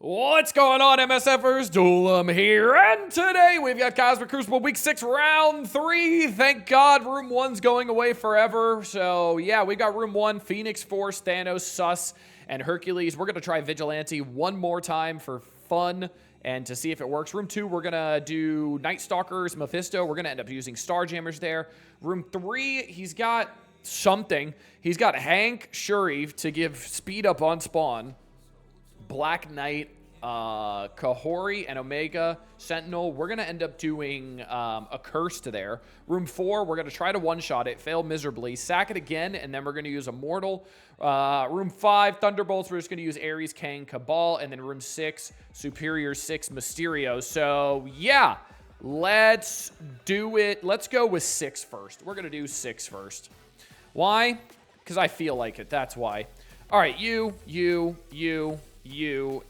What's going on, MSFers? Doolum here, and today we've got Cosmic Crucible Week 6, Round 3. Thank God Room 1's going away forever. So, yeah, we got Room 1, Phoenix, Force, Thanos, Sus, and Hercules. We're going to try Vigilante one more time for fun and to see if it works. Room 2, we're going to do Night Stalkers, Mephisto. We're going to end up using Starjammers there. Room 3, he's got something. He's got Hank, Shuri to give speed up on spawn. Black Knight, Kahori, and Omega Sentinel. We're going to end up doing a curse to there. Room 4, we're going to try to one-shot it, fail miserably, sack it again, and then we're going to use Immortal. Room 5, Thunderbolts, we're just going to use Ares, Kang, Cabal, and then Room 6, Superior 6, Mysterio. So, yeah, let's do it. Let's go with 6 first. We're going to do 6 first. Why? Because I feel like it. That's why. All right, you,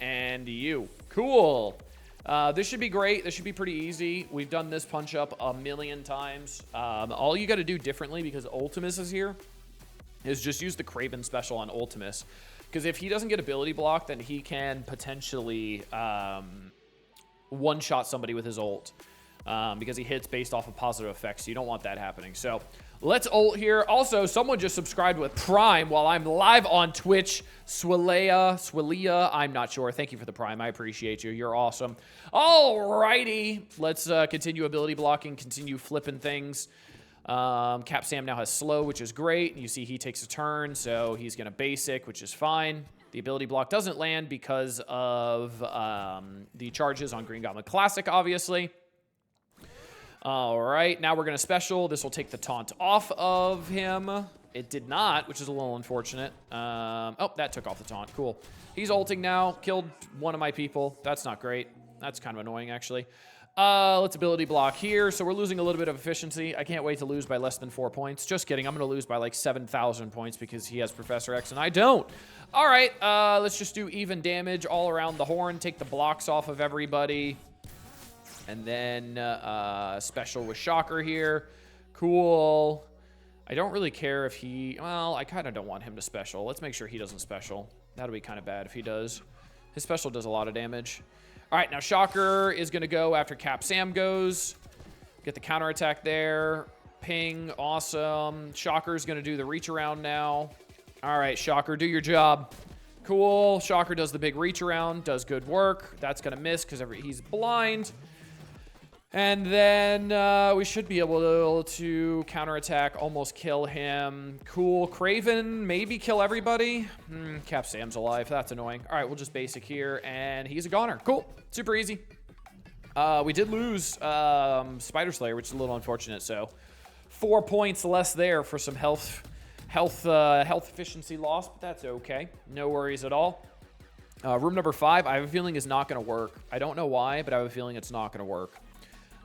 and you. Cool. This should be great. This should be pretty easy. We've done this punch up a million times. All you got to do differently, because Ultimus is here, is just use the Kraven special on Ultimus. Because if he doesn't get ability block, then he can potentially one-shot somebody with his ult. Because he hits based off of positive effects. So you don't want that happening. So let's ult here. Also, someone just subscribed with Prime while I'm live on Twitch. Swilea, I'm not sure. Thank you for the Prime. I appreciate you. You're awesome. Alrighty. Let's continue ability blocking, continue flipping things. Cap Sam now has slow, which is great. You see he takes a turn, so he's going to basic, which is fine. The ability block doesn't land because of the charges on Green Goblin Classic, obviously. All right, now we're going to special. This will take the taunt off of him. It did not, which is a little unfortunate. Oh, that took off the taunt. Cool. He's ulting now. Killed one of my people. That's not great. That's kind of annoying, actually. Let's ability block here. So we're losing a little bit of efficiency. I can't wait to lose by less than 4 points. Just kidding. I'm going to lose by like 7,000 points because he has Professor X and I don't. All right, let's just do even damage all around the horn. Take the blocks off of everybody. And then special with Shocker here. Cool. I don't really care if he... Well, I kind of don't want him to special. Let's make sure he doesn't special. That'll be kind of bad if he does. His special does a lot of damage. All right, now Shocker is going to go after Cap Sam goes. Get the counterattack there. Ping. Awesome. Shocker's going to do the reach around now. All right, Shocker, do your job. Cool. Shocker does the big reach around. Does good work. That's going to miss because he's blind. And then we should be able to counterattack, almost kill him. Cool. Kraven, maybe kill everybody. Cap Sam's alive. That's annoying. All right, we'll just basic here, and he's a goner. Cool. Super easy. We did lose Spider Slayer, which is a little unfortunate. So 4 points less there for some health efficiency loss, but that's okay. No worries at all. Room number 5, I have a feeling is not going to work. I don't know why, but I have a feeling it's not going to work.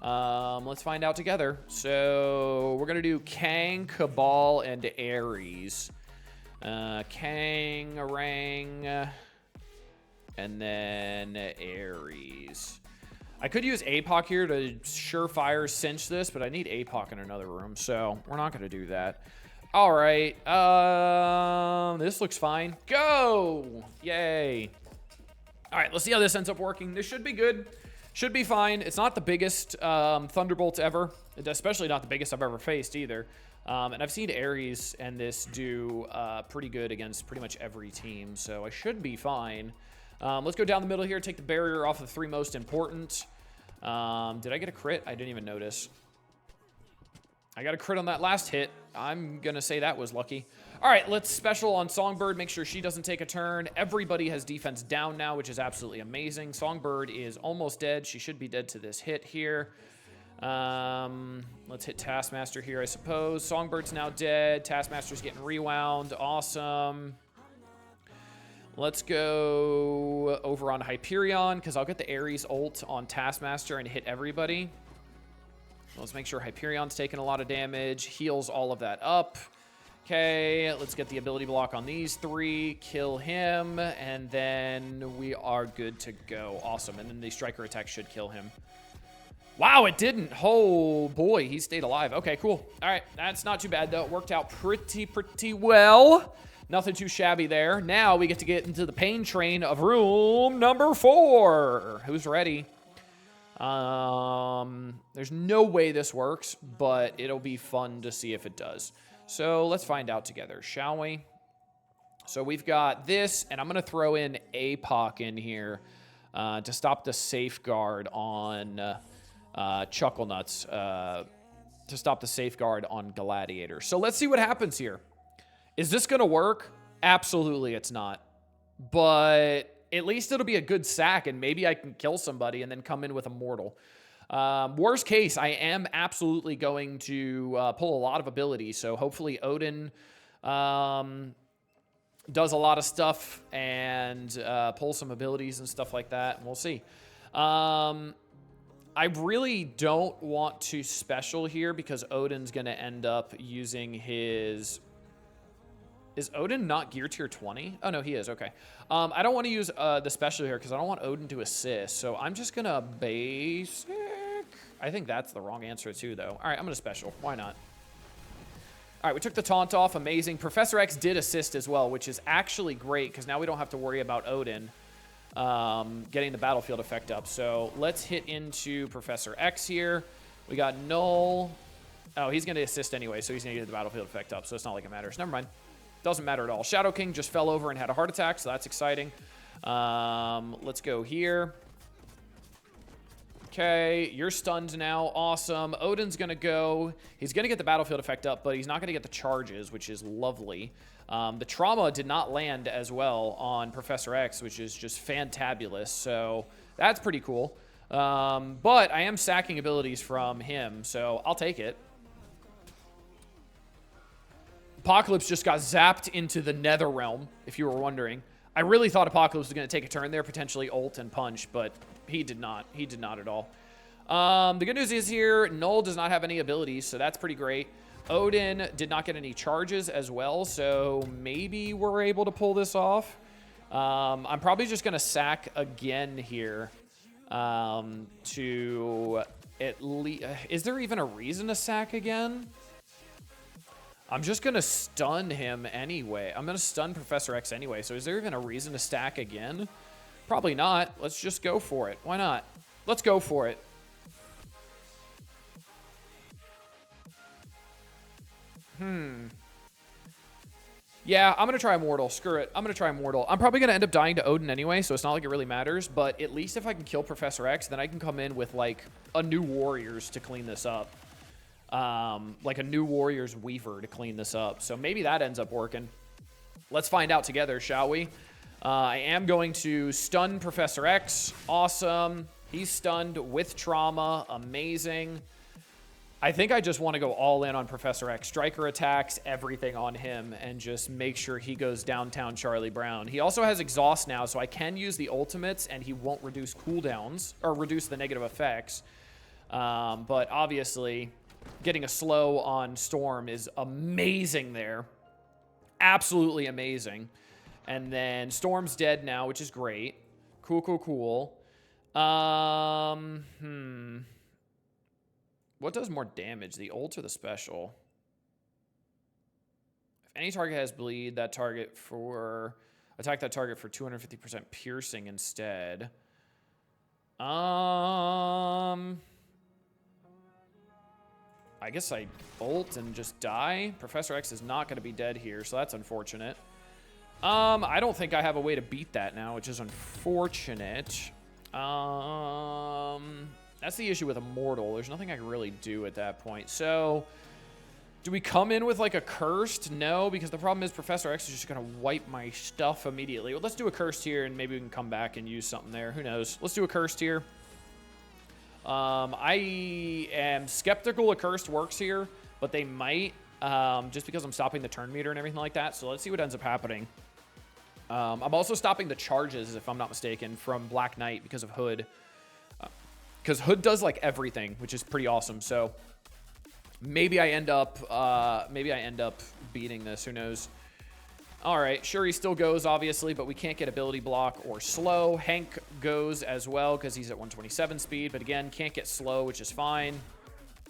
Let's find out together. So we're gonna do Kang, Cabal, and Ares. Kang, Orang, and then Ares. I could use APOC here to surefire cinch this, but I need APOC in another room, so we're not gonna do that. All right, this looks fine. Go! Yay! All right, let's see how this ends up working. This should be good. Should be fine. It's not the biggest Thunderbolts ever, especially not the biggest I've ever faced either. And I've seen Ares and this do pretty good against pretty much every team, so I should be fine. Let's go down the middle here, take the barrier off the 3 most important. Did I get a crit? I didn't even notice. I got a crit on that last hit. I'm going to say that was lucky. All right, let's special on Songbird. Make sure she doesn't take a turn. Everybody has defense down now, which is absolutely amazing. Songbird is almost dead. She should be dead to this hit here. Let's hit Taskmaster here, I suppose. Songbird's now dead. Taskmaster's getting rewound. Awesome. Let's go over on Hyperion, because I'll get the Ares ult on Taskmaster and hit everybody. Let's make sure Hyperion's taking a lot of damage. Heals all of that up. Okay, let's get the ability block on these 3. Kill him, and then we are good to go. Awesome, and then the striker attack should kill him. Wow, it didn't. Oh, boy, he stayed alive. Okay, cool. All right, that's not too bad, though. It worked out pretty well. Nothing too shabby there. Now we get to get into the pain train of room number 4. Who's ready? There's no way this works, but it'll be fun to see if it does. So let's find out together, shall we? So we've got this, and I'm going to throw in APOC in here to stop the safeguard on Chuckle Nuts, to stop the safeguard on Gladiator. So let's see what happens here. Is this going to work? Absolutely it's not. But at least it'll be a good sack, and maybe I can kill somebody and then come in with a mortal. Worst case, I am absolutely going to pull a lot of abilities. So hopefully Odin does a lot of stuff and pull some abilities and stuff like that. And we'll see. I really don't want to special here because Odin's going to end up using his... Is Odin not gear tier 20? Oh, no, he is. Okay. I don't want to use the special here because I don't want Odin to assist. So I'm just going to basic. I think that's the wrong answer too, though. All right, I'm going to special. Why not? All right, we took the taunt off. Amazing. Professor X did assist as well, which is actually great because now we don't have to worry about Odin getting the battlefield effect up. So let's hit into Professor X here. We got Null. Oh, he's going to assist anyway, so he's going to get the battlefield effect up. So it's not like it matters. Never mind. Doesn't matter at all. Shadow King just fell over and had a heart attack, so that's exciting. Let's go here. Okay, you're stunned now. Awesome. Odin's going to go. He's going to get the battlefield effect up, but he's not going to get the charges, which is lovely. The trauma did not land as well on Professor X, which is just fantabulous. So that's pretty cool. But I am sacking abilities from him, so I'll take it. Apocalypse just got zapped into the Nether Realm, if you were wondering. I really thought Apocalypse was going to take a turn there, potentially ult and punch, but he did not. He did not at all. The good news is here, Null does not have any abilities, so that's pretty great. Odin did not get any charges as well, so maybe we're able to pull this off. I'm probably just going to sack again here to at least... Is there even a reason to sack again? I'm just going to stun him anyway. I'm going to stun Professor X anyway. So is there even a reason to stack again? Probably not. Let's just go for it. Why not? Let's go for it. Yeah, I'm going to try Immortal. Screw it. I'm going to try Immortal. I'm probably going to end up dying to Odin anyway, so it's not like it really matters. But at least if I can kill Professor X, then I can come in with, like, a new Warriors to clean this up. Like a new Warriors Weaver to clean this up. So maybe that ends up working. Let's find out together, shall we? I am going to stun Professor X. Awesome. He's stunned with trauma. Amazing. I think I just want to go all in on Professor X. Striker attacks, everything on him, and just make sure he goes downtown Charlie Brown. He also has exhaust now, so I can use the ultimates, and he won't reduce cooldowns, or reduce the negative effects. But obviously... Getting a slow on Storm is amazing there. Absolutely amazing. And then Storm's dead now, which is great. Cool, cool, cool. What does more damage, the ult or the special? If any target has bleed, that target for... Attack that target for 250% piercing instead. I guess I ult and just die. Professor X is not going to be dead here, so that's unfortunate. I don't think I have a way to beat that now, which is unfortunate. That's the issue with Immortal. There's nothing I can really do at that point. So, do we come in with, like, a Cursed? No, because the problem is Professor X is just going to wipe my stuff immediately. Well, let's do a Cursed here, and maybe we can come back and use something there. Who knows? Let's do a Cursed here. I am skeptical a Cursed works here, but they might, just because I'm stopping the turn meter and everything like that. So let's see what ends up happening. I'm also stopping the charges, if I'm not mistaken, from Black Knight because of Hood. Because Hood does, like, everything, which is pretty awesome. So maybe I end up beating this. Who knows? All right, Shuri still goes, obviously, but we can't get ability block or slow. Hank goes as well because he's at 127 speed, but again, can't get slow, which is fine.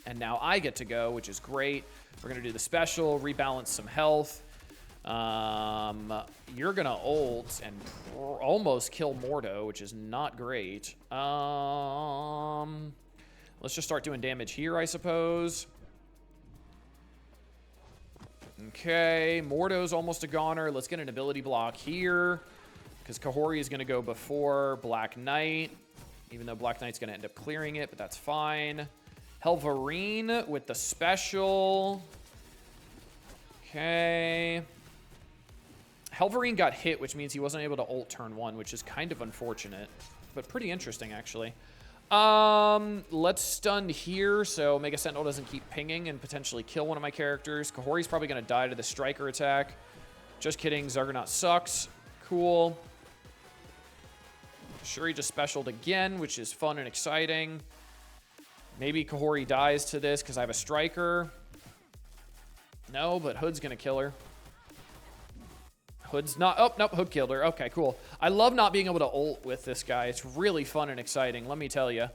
And now I get to go, which is great. We're going to do the special, rebalance some health. You're gonna ult and almost kill Mordo, which is not great. Let's just start doing damage here, I suppose. Okay, Mordo's almost a goner. Let's get an ability block here, because Kahori is gonna go before Black Knight, even though Black Knight's gonna end up clearing it, but that's fine. Helverine with the special. Okay. Helverine got hit, which means he wasn't able to ult turn 1, which is kind of unfortunate, but pretty interesting, actually. Let's stun here so Mega Sentinel doesn't keep pinging and potentially kill one of my characters. Kahori's probably going to die to the Striker attack. Just kidding. Zuggernaut sucks. Cool. Shuri just specialed again, which is fun and exciting. Maybe Kahori dies to this because I have a Striker. No, but Hood's going to kill her. Hood's not... Oh, nope. Hood killed her. Okay, cool. I love not being able to ult with this guy. It's really fun and exciting, let me tell you.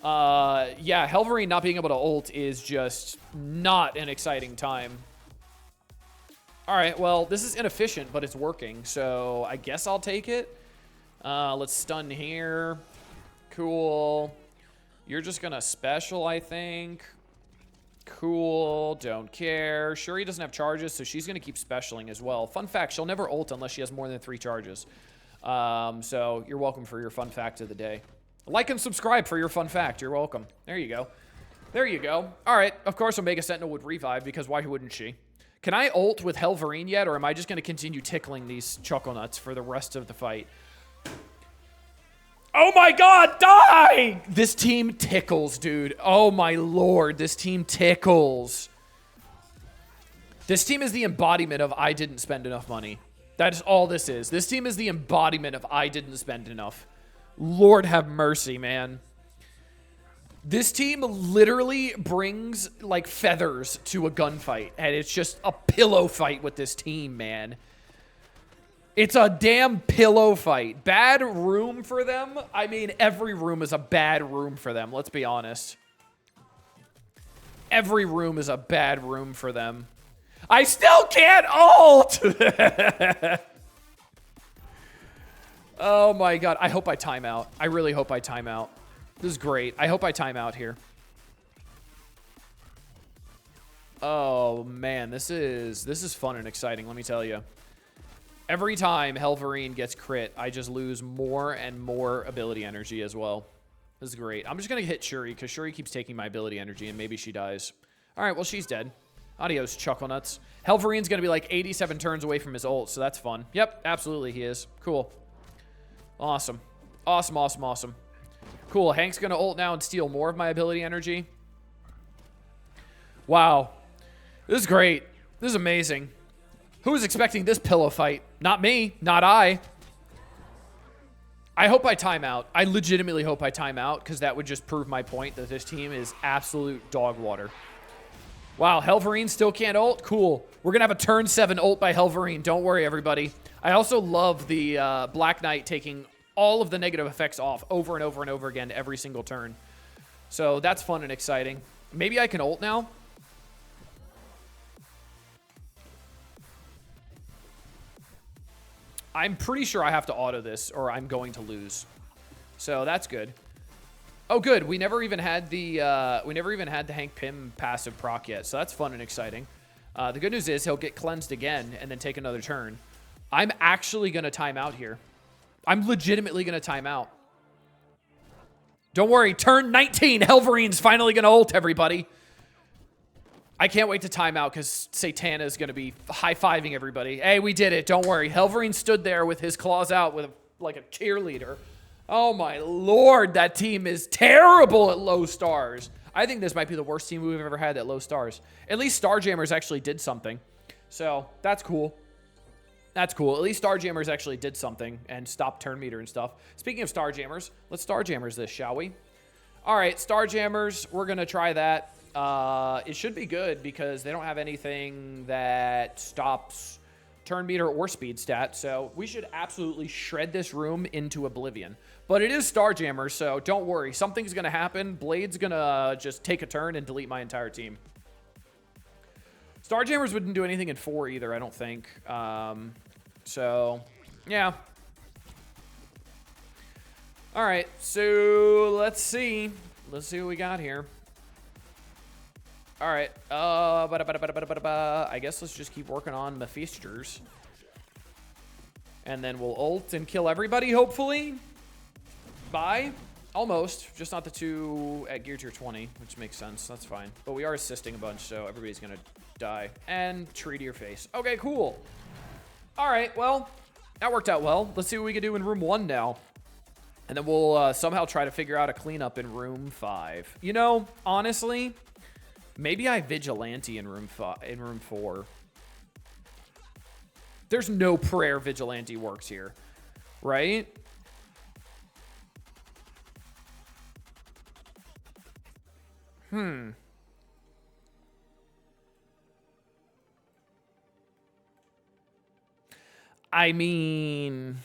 Yeah, Helverine not being able to ult is just not an exciting time. All right, well, this is inefficient, but it's working, so I guess I'll take it. Let's stun here. Cool. You're just going to special, I think. Cool, don't care. Shuri doesn't have charges, so she's going to keep specialing as well. Fun fact, she'll never ult unless she has more than 3 charges. So you're welcome for your fun fact of the day. Like and subscribe for your fun fact. You're welcome. There you go. There you go. All right, of course Omega Sentinel would revive, because why wouldn't she? Can I ult with Helverine yet, or am I just going to continue tickling these Chuckle Nuts for the rest of the fight? Oh my god, die! This team tickles, dude. Oh my lord, this team tickles. This team is the embodiment of I didn't spend enough money. That is all this is. This team is the embodiment of I didn't spend enough. Lord have mercy, man. This team literally brings, like, feathers to a gunfight, and it's just a pillow fight with this team, man. It's a damn pillow fight. Bad room for them? I mean, every room is a bad room for them, let's be honest. Every room is a bad room for them. I still can't ult! Oh my god, I hope I time out. I really hope I time out. This is great. I hope I time out here. Oh man, this is fun and exciting, let me tell you. Every time Helverine gets crit, I just lose more and more ability energy as well. This is great. I'm just going to hit Shuri, because Shuri keeps taking my ability energy, and maybe she dies. All right, well, she's dead. Adios, Chuckle Nuts. Helverine's going to be like 87 turns away from his ult, so that's fun. Yep, absolutely he is. Cool. Awesome. Awesome, awesome, awesome. Cool, Hank's going to ult now and steal more of my ability energy. Wow. This is great. This is amazing. Who was expecting this pillow fight? Not me. Not I. I hope I time out. I legitimately hope I time out, because that would just prove my point that this team is absolute dog water. Wow, Helverine still can't ult? Cool. We're going to have a turn 7 ult by Helverine. Don't worry, everybody. I also love the Black Knight taking all of the negative effects off over and over and over again every single turn. So that's fun and exciting. Maybe I can ult now? I'm pretty sure I have to auto this, or I'm going to lose. So that's good. Oh, good. We never even had the Hank Pym passive proc yet, so that's fun and exciting. The good news is he'll get cleansed again and then take another turn. I'm actually going to time out here. I'm legitimately going to time out. Don't worry. Turn 19. Helverine's finally going to ult, everybody. I can't wait to time out, because Satana is going to be high-fiving everybody. Hey, we did it. Don't worry. Helverine stood there with his claws out with like a cheerleader. Oh, my lord. That team is terrible at low stars. I think this might be the worst team we've ever had at low stars. At least Starjammers actually did something. So, that's cool. That's cool. At least Starjammers actually did something and stopped turn meter and stuff. Speaking of Starjammers, let's Starjammers this, shall we? All right, Starjammers. We're going to try that. It should be good, because they don't have anything that stops turn meter or speed stat, so we should absolutely shred this room into oblivion. But it is Starjammer, so don't worry. Something's going to happen. Blade's going to just take a turn and delete my entire team. Starjammers wouldn't do anything in 4 either, I don't think. So, yeah. All right, so let's see. Let's see what we got here. All right. I guess let's just keep working on Mephisters. And then we'll ult and kill everybody, hopefully. Bye. Almost. Just not the 2 at gear tier 20, which makes sense. That's fine. But we are assisting a bunch, so everybody's going to die. And tree to your face. Okay, cool. All right, well, that worked out well. Let's see what we can do in room 1 now. And then we'll somehow try to figure out a cleanup in room 5. You know, honestly, maybe I vigilante in room 4. There's no prayer vigilante works here, right? I mean,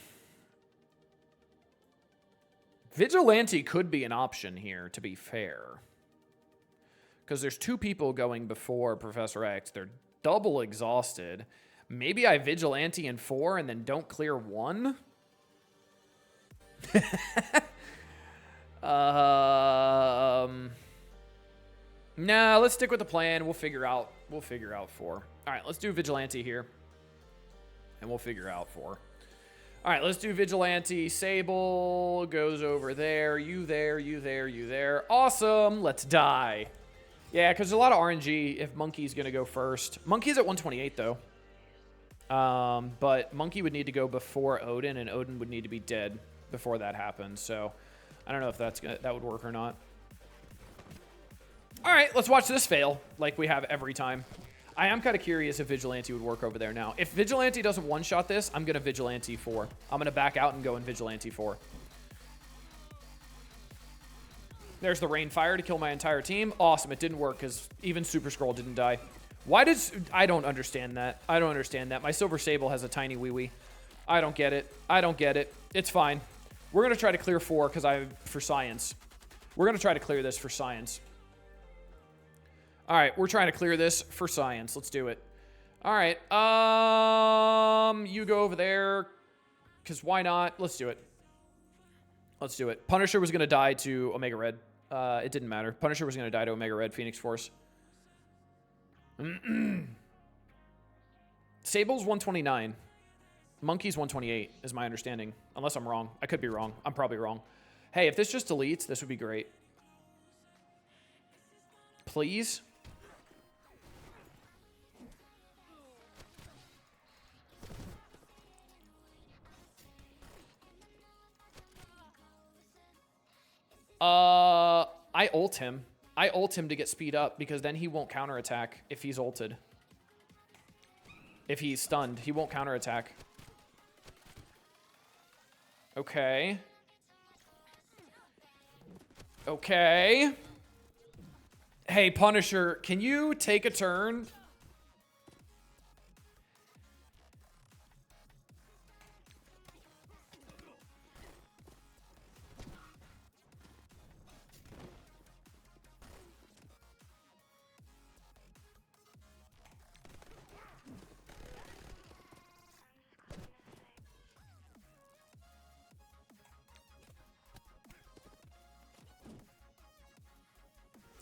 vigilante could be an option here, to be fair. Because there's 2 people going before Professor X. They're double exhausted. Maybe I vigilante in 4 and then don't clear 1? Nah, let's stick with the plan. We'll figure out 4. All right, let's do vigilante here. And we'll figure out 4. All right, let's do vigilante. Sable goes over there. You there, you there, you there. Awesome. Let's die. Yeah, because there's a lot of RNG if Monkey's going to go first. Monkey's at 128, though. But Monkey would need to go before Odin, and Odin would need to be dead before that happens. So I don't know if that would work or not. All right, let's watch this fail like we have every time. I am kind of curious if Vigilante would work over there now. If Vigilante doesn't one-shot this, I'm going to Vigilante 4. I'm going to back out and go in Vigilante 4. There's the Rainfire to kill my entire team. Awesome. It didn't work because even Super Scroll didn't die. Why does... I don't understand that. I don't understand that. My Silver Sable has a tiny wee-wee. I don't get it. I don't get it. It's fine. We're going to try to clear 4 because for science. We're going to try to clear this for science. All right, we're trying to clear this for science. Let's do it. All right. You go over there because why not? Let's do it. Let's do it. Punisher was going to die to Omega Red. It didn't matter. Punisher was going to die to Omega Red, Phoenix Force. Sable's 129. Monkey's 128 is my understanding. Unless I'm wrong. I could be wrong. I'm probably wrong. Hey, if this just deletes, this would be great. Please? I ult him. I ult him to get speed up because then he won't counterattack if he's ulted. If he's stunned, he won't counterattack. Okay. Okay. Hey, Punisher, can you take a turn?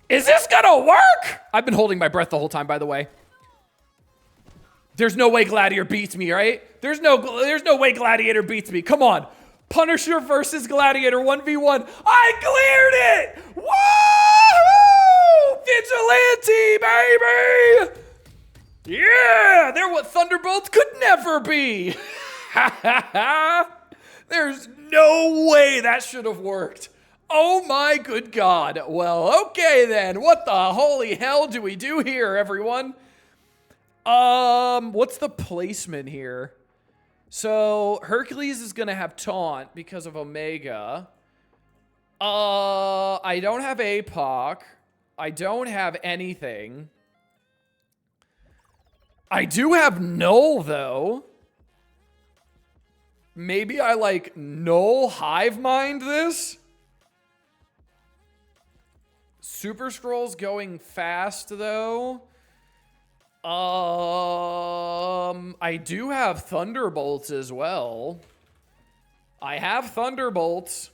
Is this gonna work? I've been holding my breath the whole time, by the way. There's no way Gladiator beats me, right? There's no way Gladiator beats me. Come on. Punisher versus Gladiator 1v1. I cleared it! Woo! Vigilante, baby! Yeah! They're what Thunderbolts could never be. There's no way that should have worked. Oh my good God. Well, okay then. What the holy hell do we do here, everyone? What's the placement here? So, Hercules is gonna have taunt because of Omega. I don't have APOC. I don't have anything. I do have Null, though. Maybe I, like, Null Hive Mind this? Super Scroll's going fast, though. I do have Thunderbolts as well. I have Thunderbolts.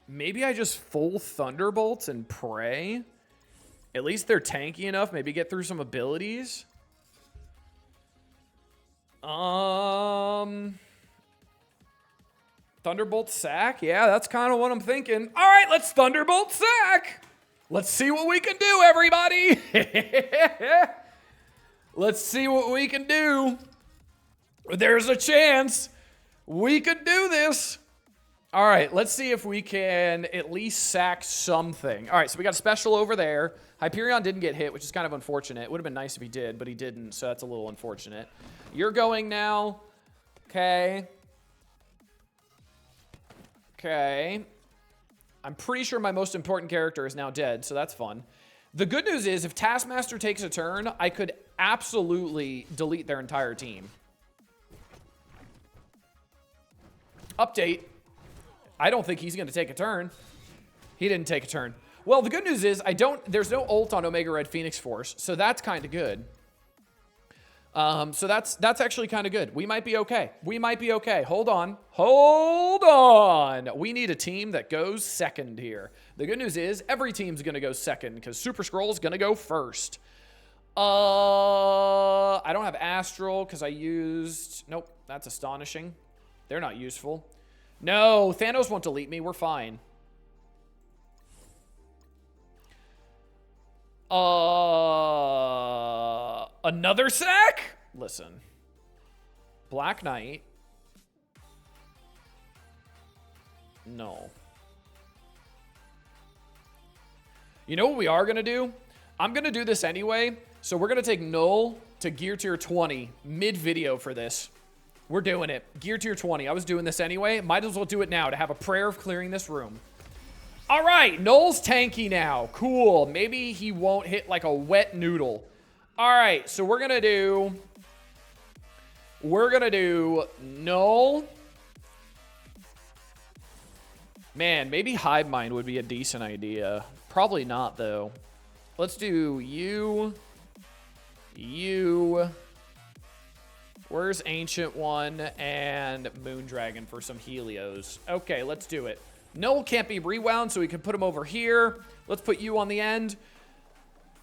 Maybe I just full Thunderbolts and pray. At least they're tanky enough. Maybe get through some abilities. Thunderbolt sack? Yeah, that's kind of what I'm thinking. All right, let's Thunderbolt sack. Let's see what we can do, everybody. Let's see what we can do. There's a chance we could do this. All right, let's see if we can at least sack something. All right, so we got a special over there. Hyperion didn't get hit, which is kind of unfortunate. It would have been nice if he did, but he didn't, so that's a little unfortunate. You're going now. Okay. Okay. I'm pretty sure my most important character is now dead, so that's fun. The good news is, if Taskmaster takes a turn, I could absolutely delete their entire team. Update. I don't think he's going to take a turn. He didn't take a turn. Well, the good news is there's no ult on Omega Red Phoenix Force, so that's kind of good. So that's actually kind of good. We might be okay. We might be okay. Hold on. Hold on. We need a team that goes second here. The good news is every team's going to go second because Super Skrull's going to go first. I don't have Astral because I used... Nope, that's astonishing. They're not useful. No, Thanos won't delete me. We're fine. Another sack? Listen. Black Knight. No. You know what we are going to do? I'm going to do this anyway. So we're going to take Null to Gear Tier 20 mid-video for this. We're doing it. Gear Tier 20. I was doing this anyway. Might as well do it now to have a prayer of clearing this room. All right. Null's tanky now. Cool. Maybe he won't hit like a wet noodle. All right. So we're going to do... Null. Man, maybe Hive Mind would be a decent idea. Probably not, though. Let's do you. Where's Ancient One and Moondragon for some Helios? Okay, let's do it. Null can't be rewound, so we can put him over here. Let's put you on the end.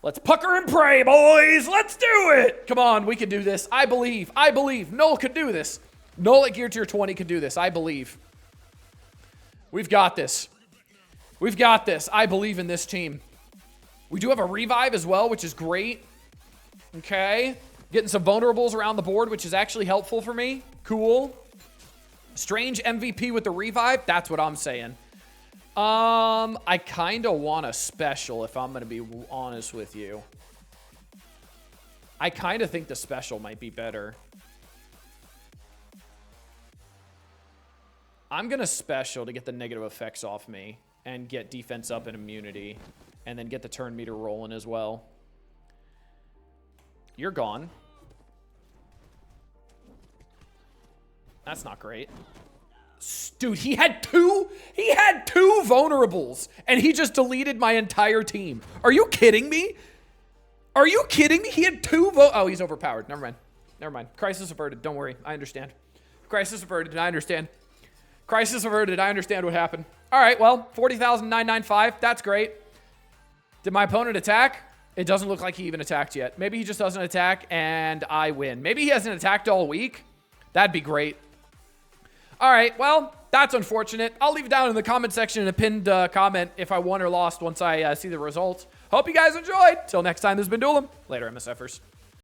Let's pucker and pray, boys. Let's do it. Come on, we can do this. I believe. I believe. Null can do this. Null at Gear Tier 20 can do this. I believe. We've got this. We've got this. I believe in this team. We do have a revive as well, which is great. Okay. Getting some vulnerables around the board, which is actually helpful for me. Cool. Strange MVP with the revive. That's what I'm saying. I kind of want a special, if I'm going to be honest with you. I kind of think the special might be better. I'm going to special to get the negative effects off me and get defense up and immunity. And then get the turn meter rolling as well. You're gone. That's not great. Dude, he had two vulnerables, and he just deleted my entire team. Are you kidding me? Are you kidding me? He had oh, he's overpowered. Never mind. Never mind. Crisis averted. Don't worry. I understand. Crisis averted. I understand. Crisis averted. I understand what happened. All right, well, 40,995. That's great. Did my opponent attack? It doesn't look like he even attacked yet. Maybe he just doesn't attack, and I win. Maybe he hasn't attacked all week. That'd be great. All right, well, that's unfortunate. I'll leave it down in the comment section in a pinned comment if I won or lost once I see the results. Hope you guys enjoyed. Till next time, this has been Duelim. Later, MSFers.